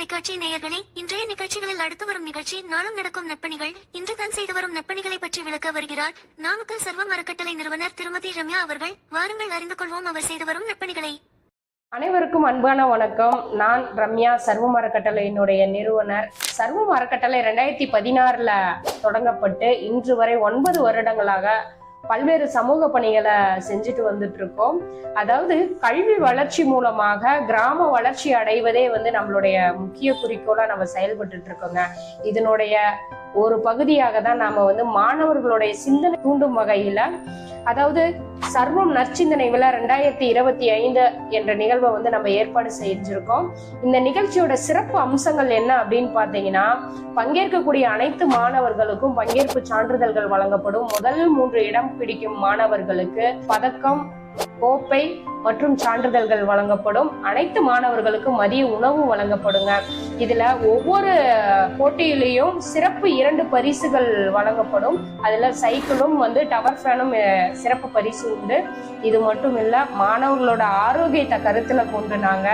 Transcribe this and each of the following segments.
தொலைக்காட்சி நேயர்களே, இன்றைய நிகழ்ச்சிகளில் அடுத்து வரும் நிகழ்ச்சி நாளும் நடக்கும் நற்பணிகள். இன்று தான் செய்து வரும் நற்பணிகளை பற்றி விளக்க வருகிறார் நாமக்கல் சர்வம் அறக்கட்டளை நிறுவனர் திருமதி ரம்யா அவர்கள். வாருங்கள் அறிந்து கொள்வோம் அவர் செய்து வரும் நற்பணிகளை. அனைவருக்கும் அன்பான வணக்கம். நான் ரம்யா, சர்வம் அறக்கட்டளையினுடைய நிறுவனர். சர்வம் அறக்கட்டளை 2016 தொடங்கப்பட்டு இன்று வரை 9 வருடங்களாக பல்வேறு சமூக பணிகளை செஞ்சுட்டு வந்துட்டு இருக்கோம். அதாவது கல்வி வளர்ச்சி மூலமாக கிராம வளர்ச்சி அடைவதே நம்மளுடைய முக்கிய குறிக்கோளா நம்ம செயல்பட்டு இருக்கோங்க. இதனுடைய ஒரு பகுதியாக தான் நாம மாணவர்களுடைய சிந்தனை தூண்டும் வகையில, அதாவது சர்வம் நற்சிந்தனை விழா 2025 என்ற நிகழ்வை நம்ம ஏற்பாடு செஞ்சிருக்கோம். இந்த நிகழ்ச்சியோட சிறப்பு அம்சங்கள் என்ன அப்படின்னு பாத்தீங்கன்னா, பங்கேற்கக்கூடிய அனைத்து மாணவர்களுக்கும் பங்கேற்பு சான்றிதழ்கள் வழங்கப்படும். முதல் 3 இடம் பிடிக்கும் மாணவர்களுக்கு பதக்கம், கோப்பை மற்றும் சான்றிதழ்கள் வழங்கப்படும். அனைத்து மாணவர்களுக்கும் மதிய உணவு வழங்கப்படுங்க. இதுல ஒவ்வொரு போட்டியிலையும் சிறப்பு 2 பரிசுகள் வழங்கப்படும். அதுல சைக்கிளும் டவர் ஃபேனும் சிறப்பு பரிசு உண்டு. இது மட்டும் இல்ல, மாணவர்களோட ஆரோக்கியத்தை கருத்துல கொண்டு நாங்க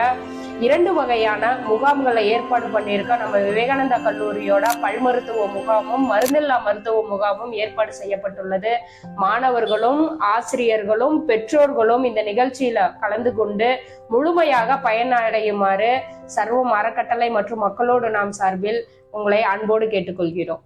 2 வகையான முகாம்களை ஏற்பாடு பண்ணியிருக்கோம். நம்ம விவேகானந்தா கல்லூரியோட பல் மருத்துவ முகாமும் மருந்தில்லா மருத்துவ முகாமும் ஏற்பாடு செய்யப்பட்டுள்ளது. மாணவர்களும் ஆசிரியர்களும் பெற்றோர்களும் இந்த நிகழ்ச்சியில கலந்து கொண்டு முழுமையாக பயனடையுமாறு சர்வம் அறக்கட்டளை மற்றும் மக்களோடு நாம் சார்பில் உங்களை அன்போடு கேட்டுக்கொள்கிறோம்.